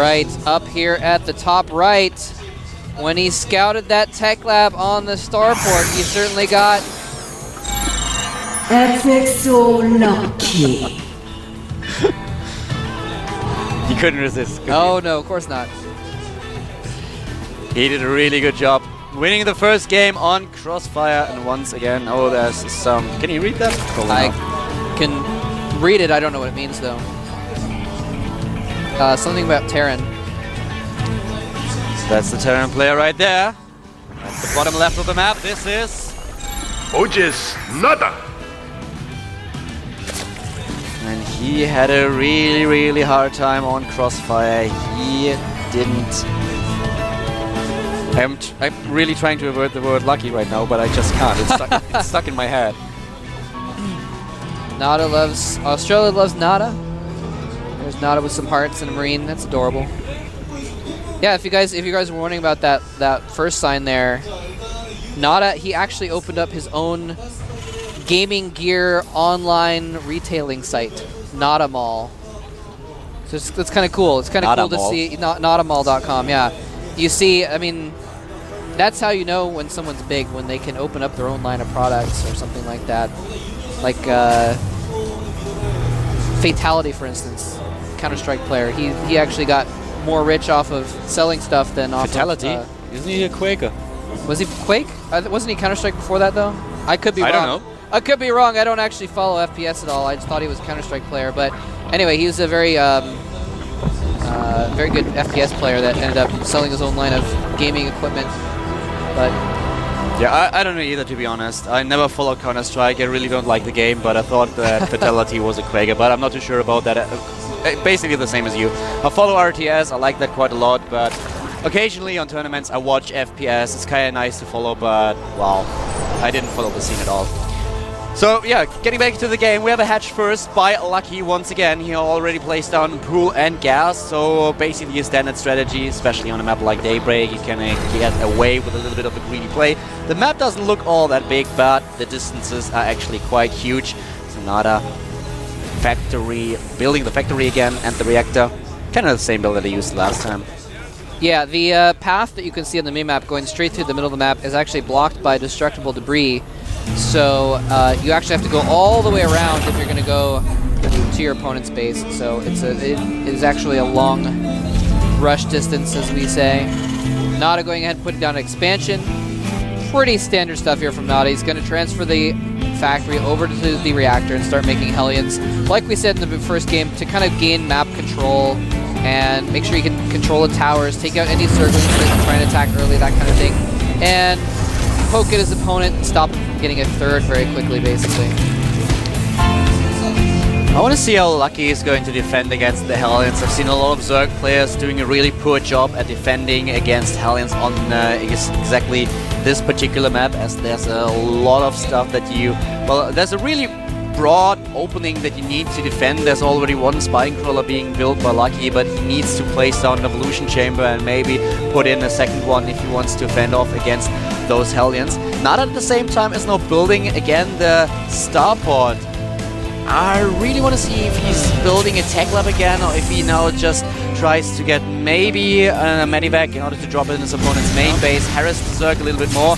right, up here at the top right, when he scouted that tech lab on the starport, he certainly got... Epic so lucky. He couldn't resist. Oh no, of course not. He did a really good job winning the first game on Crossfire, and once again, oh, there's some... Can you read that? Probably I not. can read it, I don't know what it means though. Something about Terran. That's the Terran player right there. At the bottom left of the map, this is... Oyes, nada. And he had a really, really hard time on Crossfire. He didn't... I'm really trying to avoid the word lucky right now, but I just can't. It's stuck in my head. Nada loves... Australia loves Nada. There's Nada with some hearts and a Marine. That's adorable. Yeah, if you guys were wondering about that first sign there, Nada, he actually opened up his own gaming gear online retailing site, Nada Mall. So it's kind of cool. It's kind of cool to see. Nadamall.com, yeah. You see, I mean, that's how you know when someone's big, when they can open up their own line of products or something like that. Like Fatality, for instance, Counter-Strike player. He actually got more rich off of selling stuff than off Fatality? of... Isn't he a Quaker? Was he Quake? Wasn't he Counter-Strike before that, though? I could be wrong. I don't know. I could be wrong. I don't actually follow FPS at all. I just thought he was a Counter-Strike player. But anyway, he was a very very good FPS player that ended up selling his own line of gaming equipment. But yeah, I don't know either, to be honest. I never followed Counter-Strike. I really don't like the game, but I thought that Fatality was a Quaker, but I'm not too sure about that. Basically the same as you. I follow RTS. I like that quite a lot, but occasionally on tournaments I watch FPS. It's kind of nice to follow, but well, I didn't follow the scene at all. So yeah, getting back to the game, we have a hatch first by Lucky once again. He already placed down pool and gas, so basically a standard strategy, especially on a map like Daybreak. You can get away with a little bit of a greedy play. The map doesn't look all that big, but the distances are actually quite huge. So Nada factory, building the factory again, and the reactor. Kind of the same build that I used last time. yeah, the path that you can see on the minimap going straight through the middle of the map is actually blocked by destructible debris. So you actually have to go all the way around if you're going to go to your opponent's base. So it is actually a long rush distance, as we say. Nada going ahead and putting down an expansion. Pretty standard stuff here from Nada. He's going to transfer the factory over to the reactor and start making Hellions. Like we said in the first game, to kind of gain map control and make sure you can control the towers, take out any circles that try and attack early, that kind of thing. And poke at his opponent and stop him from getting a third very quickly, basically. I want to see how Lucky is going to defend against the Hellions. I've seen a lot of Zerg players doing a really poor job at defending against Hellions on exactly this particular map, as there's a lot of stuff that you... Well, there's a really broad opening that you need to defend. There's already one spine crawler being built by Lucky, but he needs to place down an evolution chamber and maybe put in a second one if he wants to fend off against those Hellions. Not at the same time as now building again the starport. I really want to see if he's building a tech lab again, or if he now just tries to get maybe a medivac in order to drop it in his opponent's main base, harass the Zerg a little bit more.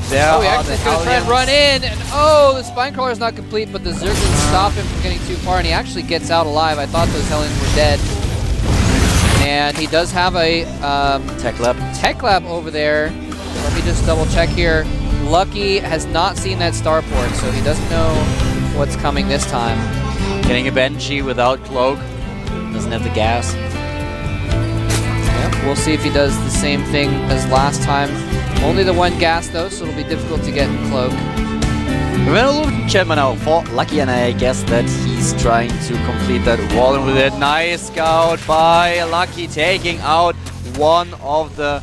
There Oh, he are the actually going to try and run in, and oh, the spine crawler is not complete, but the Zerg didn't stop him from getting too far, and he actually gets out alive. I thought those Hellions were dead. And he does have a tech lab over there. Let me just double check here. Lucky has not seen that starport, so he doesn't know what's coming this time. Getting a Banshee without cloak. Doesn't have the gas. Yep, we'll see if he does the same thing as last time. Only the one gas though, so it'll be difficult to get cloak. We went a little bit in chat now for Lucky, and I guess that he's trying to complete that wall, and with a nice scout by Lucky, taking out one of the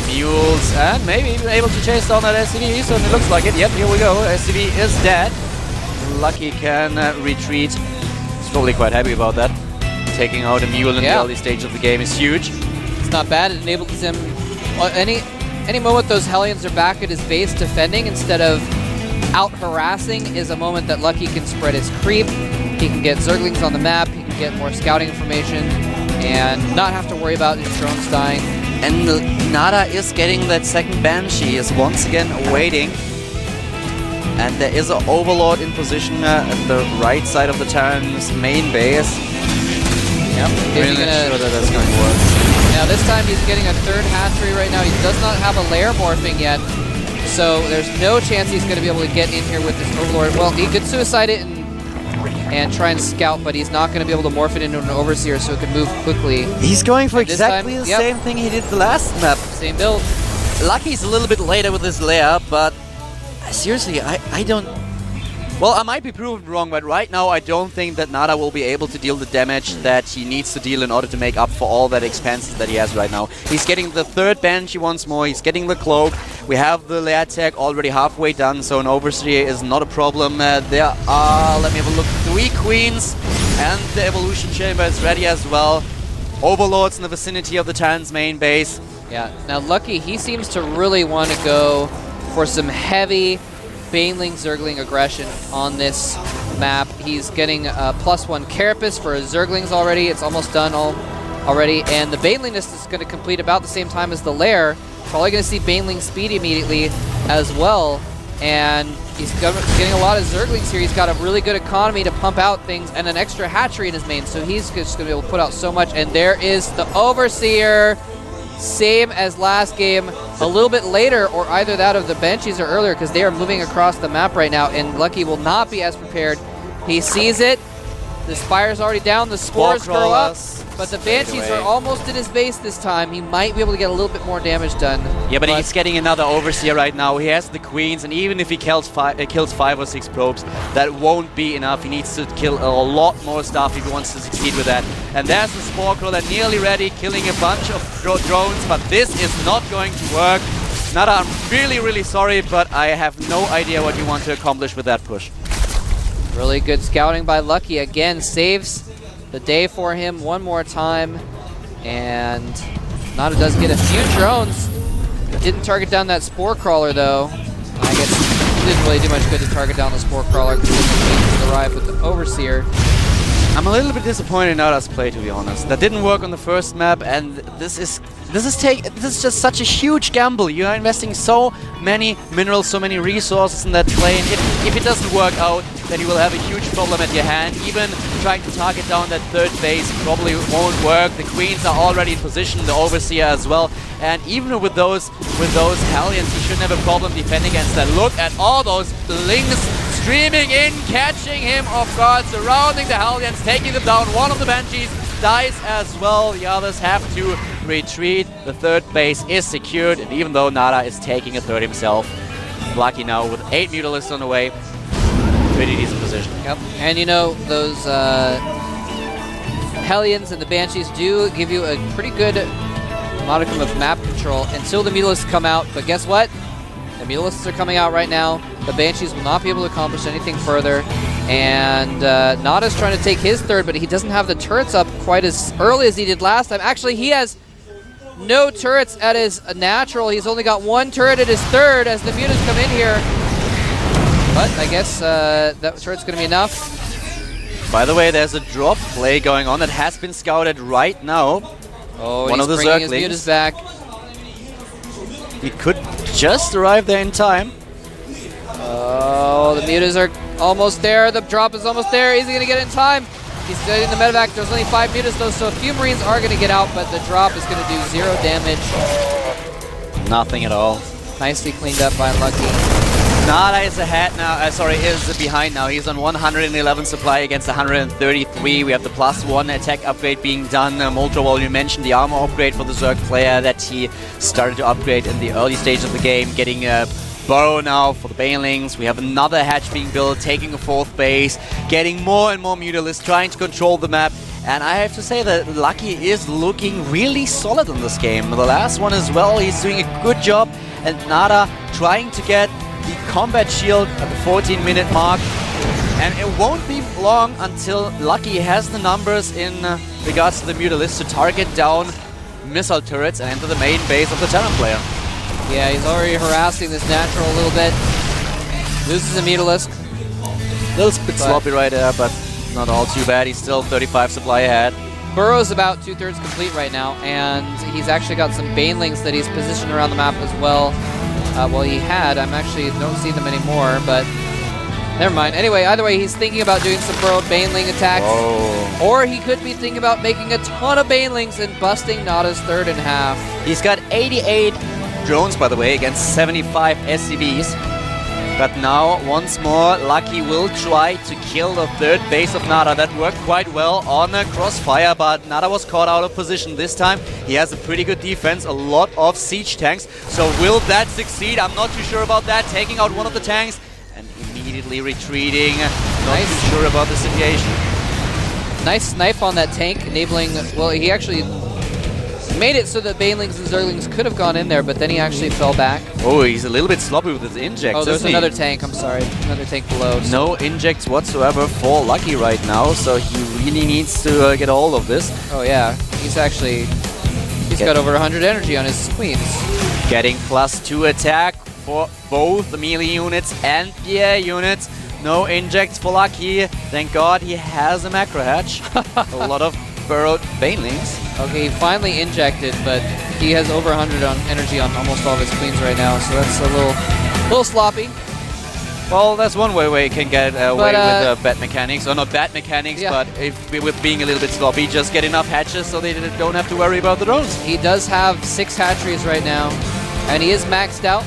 mules, and maybe even able to chase down that SCV. So it looks like it. Yep, here we go. SCV is dead. Lucky can retreat. He's probably quite happy about that. Taking out a mule in the early stage of the game is huge. It's not bad. It enables him any moment those Hellions are back at his base defending instead of out harassing is a moment that Lucky can spread his creep. He can get Zerglings on the map. He can get more scouting information. and not have to worry about his drones dying. And Nada is getting that second Banshee, is once again waiting. And there is an Overlord in position at the right side of the Terran's main base. Yep. Really not sure that that's going to work. Now this time he's getting a third hatchery right now. He does not have a lair morphing yet. So there's no chance he's going to be able to get in here with this Overlord. Well, he could suicide it and try and scout, but he's not going to be able to morph it into an Overseer so it can move quickly. He's going for And this exactly time, the yep. same thing he did the last map. Same build. Lucky's a little bit later with his lair, but seriously, I don't... Well, I might be proven wrong, but right now I don't think that Nada will be able to deal the damage that he needs to deal in order to make up for all that expenses that he has right now. He's getting the third Banshee once more, he's getting the Cloak, we have the lair tag already halfway done, so an Overseer is not a problem. There are, let me have a look, 3 Queens, and the Evolution Chamber is ready as well. Overlords in the vicinity of the Terran's main base. Yeah, now Lucky, he seems to really want to go for some heavy Baneling Zergling aggression on this map. He's getting a +1 Carapace for his Zerglings already. It's almost done already. And the Baneling is going to complete about the same time as the Lair. Probably going to see Baneling speed immediately as well. And he's getting a lot of Zerglings here. He's got a really good economy to pump out things and an extra hatchery in his main. So he's just going to be able to put out so much. And there is the Overseer. Same as last game, a little bit later, or either that of the Banshees or earlier, because they are moving across the map right now, and Lucky will not be as prepared. He sees it. The Spire's already down. The Spores grow up. But the Banshees are almost in his base this time. He might be able to get a little bit more damage done. Yeah, but he's getting another Overseer right now. He has the Queens, and even if he kills 5 or 6 probes, that won't be enough. He needs to kill a lot more stuff if he wants to succeed with that. And there's the Spore Crawler nearly ready, killing a bunch of drones, but this is not going to work. Nada, I'm really, really sorry, but I have no idea what you want to accomplish with that push. Really good scouting by Lucky. Again, saves the day for him one more time. And Nada does get a few drones. Didn't target down that Spore Crawler, though. I guess it didn't really do much good to target down the Spore Crawler because he didn't arrive with the Overseer. I'm a little bit disappointed in Nada's play, to be honest. That didn't work on the first map, and this is just such a huge gamble. You are investing so many minerals, so many resources in that play, and if it doesn't work out, then you will have a huge problem at your hand. Even trying to target down that third base probably won't work. The Queens are already in position, the Overseer as well, and even with those Hellions, you shouldn't have a problem defending against that. Look at all those Lings streaming in, catching him off guard, surrounding the Hellions, taking them down. One of the Banshees dies as well. The others have to retreat. The third base is secured, and even though Nada is taking a third himself, Lucky now with 8 Mutalisks on the way, pretty decent position. Yep, and you know, those Hellions and the Banshees do give you a pretty good modicum of map control until the Mutalisks come out, but guess what? The Mutalisks are coming out right now. The Banshees will not be able to accomplish anything further. And Nada's trying to take his third, but he doesn't have the turrets up quite as early as he did last time. Actually, he has no turrets at his natural. He's only got 1 turret at his third as the Mutas come in here. But I guess that turret's going to be enough. By the way, there's a drop play going on that has been scouted right now. Oh, One he's of the bringing his Zerglings. Mutas back. He could just arrive there in time. Oh, the Mutas are almost there. The drop is almost there. Is he going to get it in time? He's getting the medevac. There's only 5 Mutas, though, so a few Marines are going to get out, but the drop is going to do 0 damage. Nothing at all. Nicely cleaned up by Lucky. Nada is ahead now, is behind now. He's on 111 supply against 133. We have the +1 attack upgrade being done. Moltrawall, you mentioned the armor upgrade for the Zerg player that he started to upgrade in the early stage of the game, getting a Burrow now for the Banelings. We have another hatch being built, taking a 4th base, getting more and more Mutalisks, trying to control the map. And I have to say that Lucky is looking really solid in this game. The last one as well, he's doing a good job. And Nada trying to get the combat shield at the 14-minute mark. And it won't be long until Lucky has the numbers in regards to the Mutalisks to target down missile turrets and enter the main base of the Terran player. Yeah, he's already harassing this natural a little bit. Loses a Mutalisk. A little bit sloppy right there, but not all too bad. He's still 35 supply ahead. Burrow's about 2/3 complete right now, and he's actually got some banelings that he's positioned around the map as well. Well, he had. I'm actually don't see them anymore, but never mind. Anyway, either way, he's thinking about doing some burrowed baneling attacks. Whoa. Or he could be thinking about making a ton of banelings and busting Nada's third in half. He's got 88 drones, by the way, against 75 SCVs. But now, once more, Lucky will try to kill the third base of Nada. That worked quite well on a crossfire, but Nada was caught out of position this time. He has a pretty good defense, a lot of siege tanks. So will that succeed? I'm not too sure about that. Taking out one of the tanks and immediately retreating. Not too sure about the situation. Nice snipe on that tank, enabling... Well, he actually made it so that banelings and zerglings could have gone in there, but then he actually fell back. Oh, he's a little bit sloppy with his injects. Oh, there's isn't he? another tank. I'm sorry. Another tank below. No injects whatsoever for Lucky right now, so he really needs to get a hold of this. Oh, yeah. He's actually... He's got over 100 energy on his queens. Getting +2 attack for both the melee units and the air units. No injects for Lucky. Thank God he has a macro hatch. A lot of burrowed banelings. Okay, he finally injected, but he has over 100 on energy on almost all of his queens right now, so that's a little sloppy. Well, that's one way you can get away with bad mechanics. Or not bad mechanics, yeah. but with being a little bit sloppy. Just get enough hatches so they don't have to worry about the drones. He does have 6 hatcheries right now, and he is maxed out.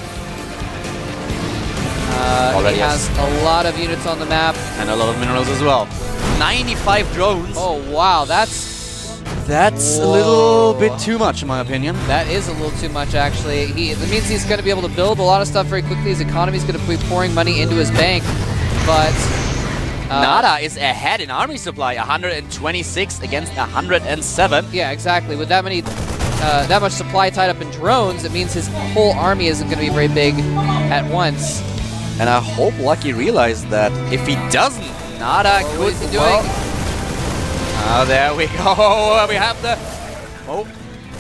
He has a lot of units on the map. And a lot of minerals as well. 95 drones. Oh, wow, that's a little bit too much, in my opinion. That is a little too much, actually. That means he's going to be able to build a lot of stuff very quickly. His economy is going to be pouring money into his bank, but... Nada is ahead in army supply, 126 against 107. Yeah, exactly. With that many, that much supply tied up in drones, it means his whole army isn't going to be very big at once. And I hope Lucky realized that. If he doesn't, Nada could... What is he doing? Oh, there we go. We have the... Oh,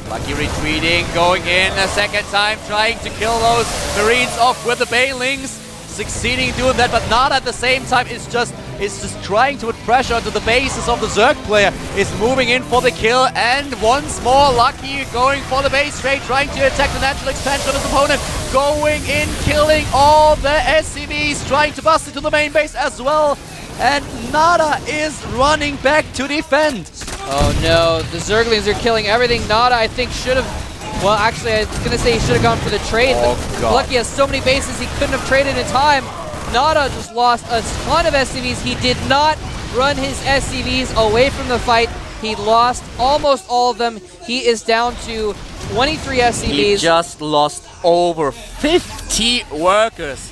Lucky retreating, going in a second time, trying to kill those Marines off with the banelings. Succeeding in doing that, but Nada at the same time is just trying to put pressure onto the bases of the Zerg player. Is moving in for the kill, and once more Lucky going for the base trade, trying to attack the natural expansion of his opponent. Going in, killing all the SCVs, trying to bust into the main base as well. And Nada is running back to defend. Oh no, the Zerglings are killing everything. Nada, I think, should have... Well, actually, I was going to say he should have gone for the trade, but Lucky has so many bases he couldn't have traded in time. Nada just lost a ton of SCVs. He did not run his SCVs away from the fight. He lost almost all of them. He is down to 23 SCVs. He just lost over 50 workers.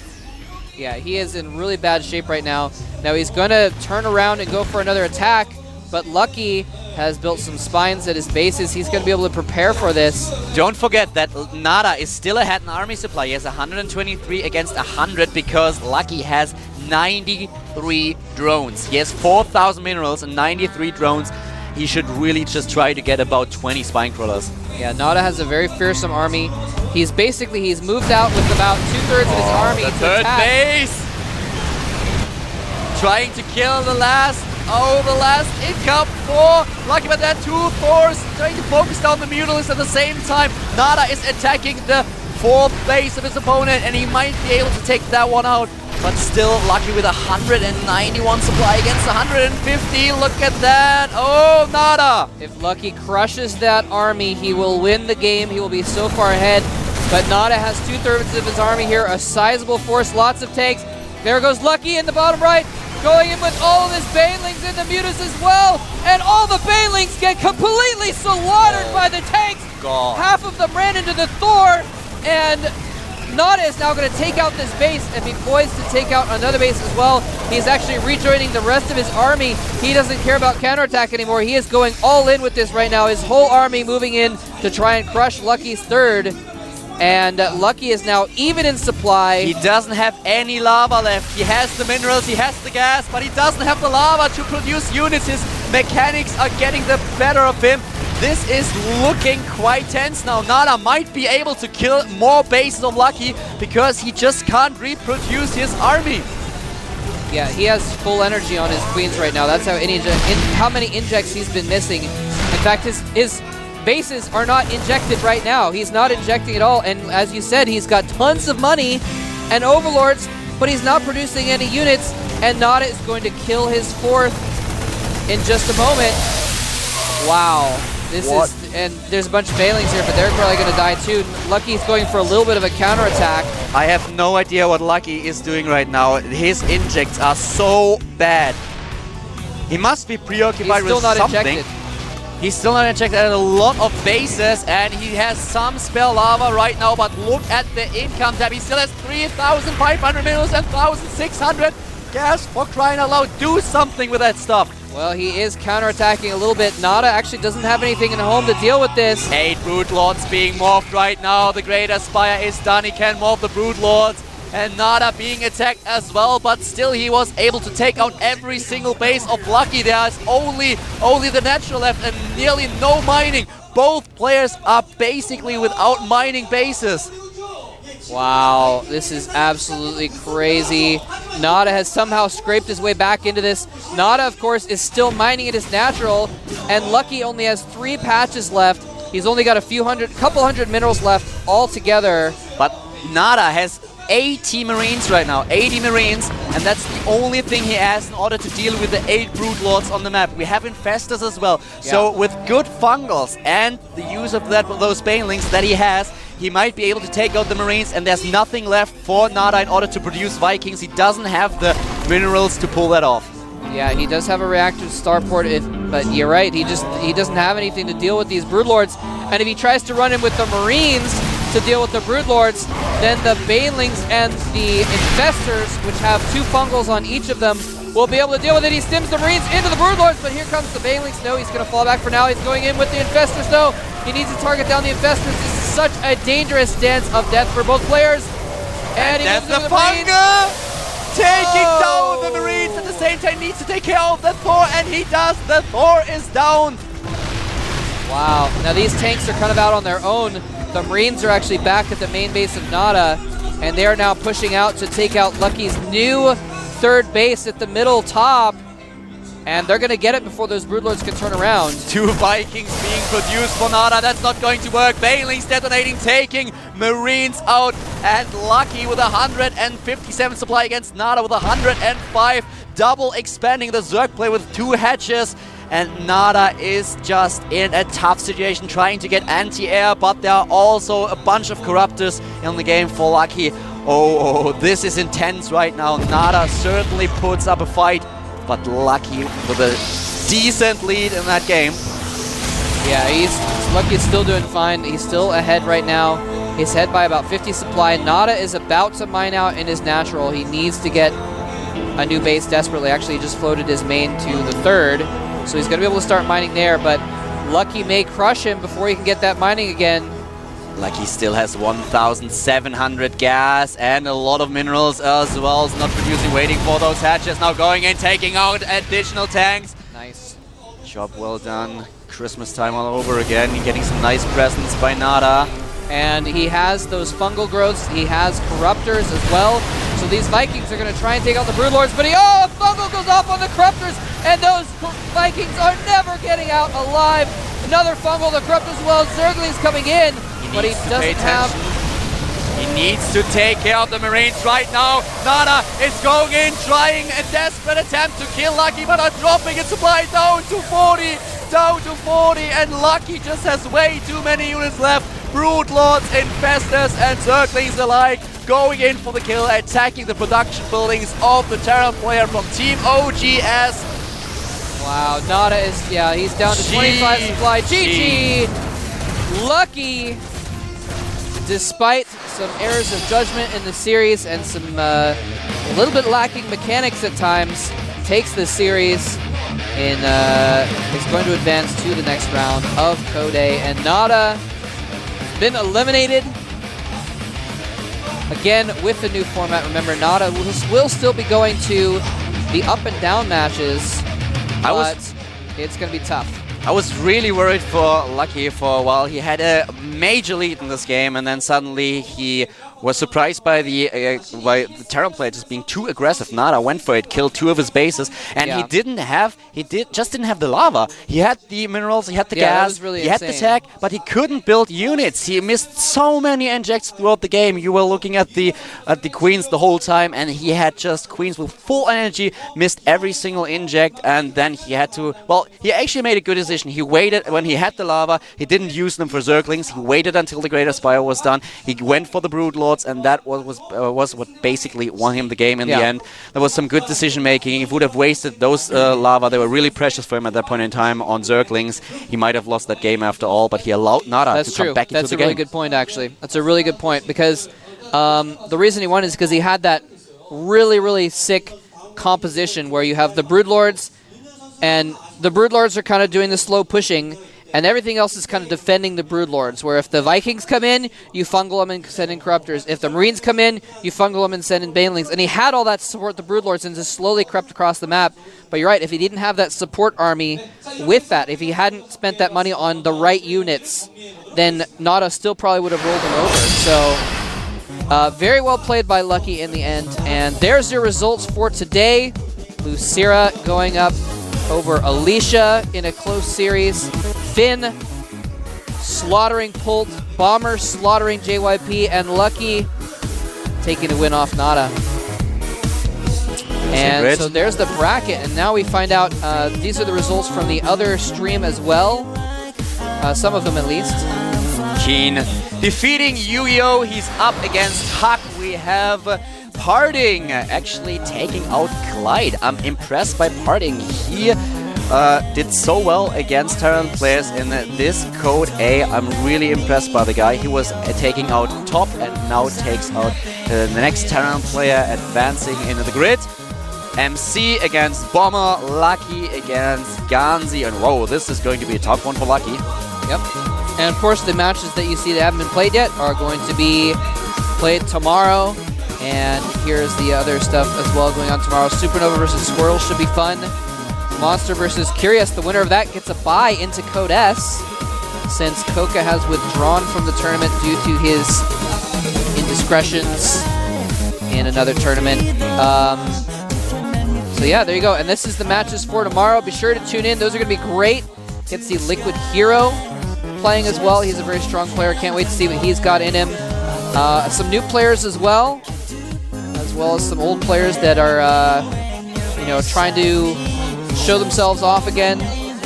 Yeah, he is in really bad shape right now. Now he's going to turn around and go for another attack, but Lucky has built some spines at his bases. He's going to be able to prepare for this. Don't forget that Nada is still ahead in army supply. He has 123 against 100 because Lucky has 93 drones. He has 4,000 minerals and 93 drones. He should really just try to get about 20 spine crawlers. Yeah, Nada has a very fearsome army. He's moved out with about 2/3 of his army the to third attack. base! Trying to kill the last income for Lucky, but then 2 Thors trying to focus down the Mutalists at the same time. Nada is attacking the 4th base of his opponent, and he might be able to take that one out. But still, Lucky with 191 supply against 150. Look at that. Oh, Nada. If Lucky crushes that army, he will win the game. He will be so far ahead. But Nada has 2/3 of his army here, a sizable force, lots of tanks. There goes Lucky in the bottom right, going in with all of his banelings and the mutas as well. And all the banelings get completely slaughtered by the tanks. God. Half of them ran into the Thor, and Nada is now going to take out this base and be poised to take out another base as well. He's actually rejoining the rest of his army. He doesn't care about counterattack anymore. He is going all in with this right now. His whole army moving in to try and crush Lucky's third. And Lucky is now even in supply. He doesn't have any lava left. He has the minerals, he has the gas, but he doesn't have the lava to produce units. His mechanics are getting the better of him. This is looking quite tense now. Nada might be able to kill more bases of Lucky because he just can't reproduce his army. Yeah, he has full energy on his queens right now. That's how many injects he's been missing. fact, his bases are not injected right now. He's not injecting at all, and as you said, he's got tons of money and overlords, but he's not producing any units, and Nada is going to kill his 4th in just a moment. Wow. And there's a bunch of failings here, but they're probably going to die too. Lucky's going for a little bit of a counterattack. I have no idea what Lucky is doing right now. His injects are so bad. He must be preoccupied with something. Injected. He's still not injected at a lot of bases, and he has some spare lava right now, but look at the income tab. He still has 3,500 minerals and 1,600 gas, for crying out loud. Do something with that stuff. Well, he is counterattacking a little bit. Nada actually doesn't have anything in home to deal with this. 8 Brood Lords being morphed right now. The Greater Spire is done. He can morph the Brood Lords. And Nada being attacked as well, but still he was able to take out every single base of Lucky. There's only the natural left and nearly no mining. Both players are basically without mining bases. Wow, this is absolutely crazy. Nada has somehow scraped his way back into this. Nada, of course, is still mining at his natural, and Lucky only has 3 patches left. He's only got a couple hundred minerals left altogether. But Nada has 80 Marines right now, 80 Marines, and that's the only thing he has in order to deal with the 8 Brood Lords on the map. We have Infestors as well, so with good fungals and the use of those Banelings that he has, he might be able to take out the Marines, and there's nothing left for Nada in order to produce Vikings. He doesn't have the minerals to pull that off. Yeah, he does have a reactive starport, but you're right, he doesn't have anything to deal with these Broodlords, and if he tries to run in with the Marines to deal with the Broodlords, then the Banelings and the Infestors, which have 2 fungals on each of them, will be able to deal with it. He stims the Marines into the Broodlords, but here comes the Banelings. No, he's going to fall back for now. He's going in with the Infestors, though. He needs to target down the Infestors. This is such a dangerous dance of death for both players. And he that's moves the into the Marines. Taking down the Marines at the same time, needs to take care of the Thor, and he does. The Thor is down. Wow. Now these tanks are kind of out on their own. The Marines are actually back at the main base of Nada, and they are now pushing out to take out Lucky's new 3rd base at the middle top. And they're going to get it before those Broodlords can turn around. 2 Vikings being produced for Nada. That's not going to work. Banelings detonating, taking Marines out. And Lucky with 157 supply against Nada with 105. Double expanding the Zerg play with 2 hatches. And Nada is just in a tough situation, trying to get anti-air. But there are also a bunch of Corruptors in the game for Lucky. Oh, this is intense right now. Nada certainly puts up a fight, but Lucky with a decent lead in that game. Yeah, Lucky's still doing fine. He's still ahead right now. He's ahead by about 50 supply. Nada is about to mine out in his natural. He needs to get a new base desperately. Actually, he just floated his main to the 3rd, so he's going to be able to start mining there, but Lucky may crush him before he can get that mining again. Lucky still has 1,700 gas and a lot of minerals as well. He's not producing, waiting for those hatches. Now going in, taking out additional tanks. Nice. Job well done. Christmas time all over again. Getting some nice presents by Nada. And he has those fungal growths. He has Corruptors as well. So these Vikings are going to try and take out the Broodlords. But a fungal goes off on the Corruptors. And those Vikings are never getting out alive. Another fungal, the Corruptors as well. Zergling's coming in. But he doesn't have... He needs to take care of the Marines right now. Nada is going in, trying a desperate attempt to kill Lucky, but are dropping its supply down to 40. Down to 40, and Lucky just has way too many units left. Broodlords, Infestors, and Zerglings alike going in for the kill, attacking the production buildings of the Terran player from Team OGS. Wow, Nada is... Yeah, he's down to 25 supply. GG! Lucky, despite some errors of judgment in the series and some a little bit lacking mechanics at times, takes the series and is going to advance to the next round of Code A. And Nada has been eliminated. Again, with the new format, remember, Nada will still be going to the up and down matches, but it's going to be tough. I was really worried for Lucky for a while. He had a major lead in this game, and then suddenly he was surprised by the Terran player just being too aggressive. Nada went for it, killed 2 of his bases, and he didn't have the lava. He had the minerals, he had the gas, really he had the tech, but he couldn't build units. He missed so many injects throughout the game. You were looking at the queens the whole time, and he had just queens with full energy, missed every single inject, and then he had to. Well, he actually made a good decision. He waited when he had the lava. He didn't use them for Zerglings. He waited until the Greater Spire was done. He went for the Brood Lords, and that was what basically won him the game in the end. There was some good decision making. If he would have wasted those lava, they were really precious for him at that point in time on Zerglings, he might have lost that game after all, but he allowed Nada to come back into the game. That's a really good point, actually. That's a really good point, because the reason he won is because he had that really, really sick composition where you have the Broodlords, and the Broodlords are kind of doing the slow pushing, and everything else is kind of defending the Broodlords, where if the Vikings come in, you fungal them and send in Corruptors. If the Marines come in, you fungal them and send in Banelings. And he had all that to support the Broodlords and just slowly crept across the map. But you're right, if he didn't have that support army with that, if he hadn't spent that money on the right units, then Nada still probably would have rolled him over. So, very well played by Lucky in the end. And there's your results for today. Lucira going up over Alicia in a close series. Finn slaughtering Pult, Bomber slaughtering JYP, and Lucky taking a win off Nada. And so there's the bracket, and now we find out these are the results from the other stream as well. Some of them at least. Keen defeating Yu-Gi-Oh! He's up against Huck. We have Parting actually taking out Clyde. I'm impressed by Parting. He did so well against Terran players in this Code A. I'm really impressed by the guy. He was taking out top and now takes out the next Terran player, advancing into the grid. MC against Bomber, Lucky against Ganzi, and whoa, this is going to be a tough one for Lucky. Yep. And of course the matches that you see that haven't been played yet are going to be played tomorrow. And here's the other stuff as well going on tomorrow. Supernova versus Squirrel should be fun. Monster versus Curious. The winner of that gets a bye into Code S, since Koka has withdrawn from the tournament due to his indiscretions in another tournament. So yeah, there you go. And this is the matches for tomorrow. Be sure to tune in. Those are going to be great. Get to see Liquid Hero playing as well. He's a very strong player. Can't wait to see what he's got in him. Some new players as well as some old players that are, trying to show themselves off again.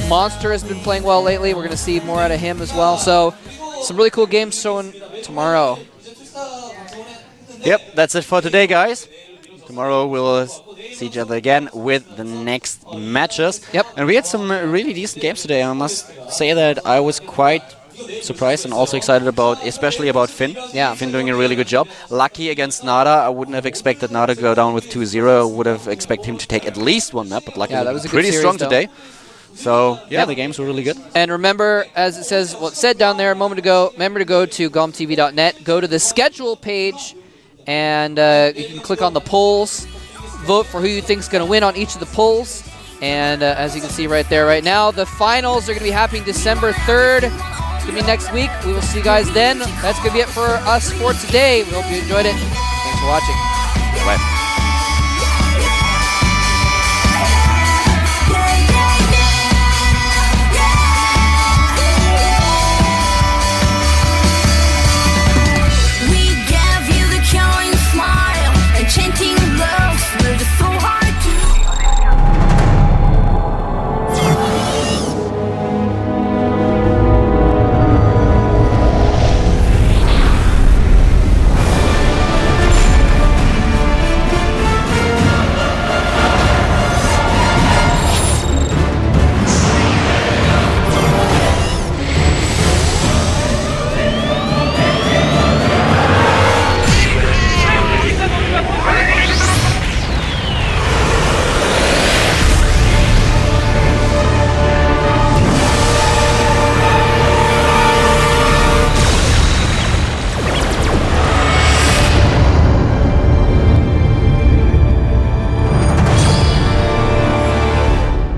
Monster has been playing well lately. We're going to see more out of him as well. So, some really cool games showing tomorrow. Yep, that's it for today, guys. Tomorrow we'll see each other again with the next matches. Yep. And we had some really decent games today. I must say that I was quite surprised and also excited about, especially about Finn. Yeah. Finn doing a really good job. Lucky against Nada. I wouldn't have expected Nada to go down with 2-0. I would have expected him to take at least one map, but Lucky was pretty strong today. So, yeah, the games were really good. And remember, as it says, it said down there a moment ago, remember to go to GOMTV.net, go to the schedule page, and you can click on the polls, vote for who you think is going to win on each of the polls. And as you can see right there right now, the finals are going to be happening December 3rd. It's going to be next week. We will see you guys then. That's going to be it for us for today. We hope you enjoyed it. Thanks for watching. Bye.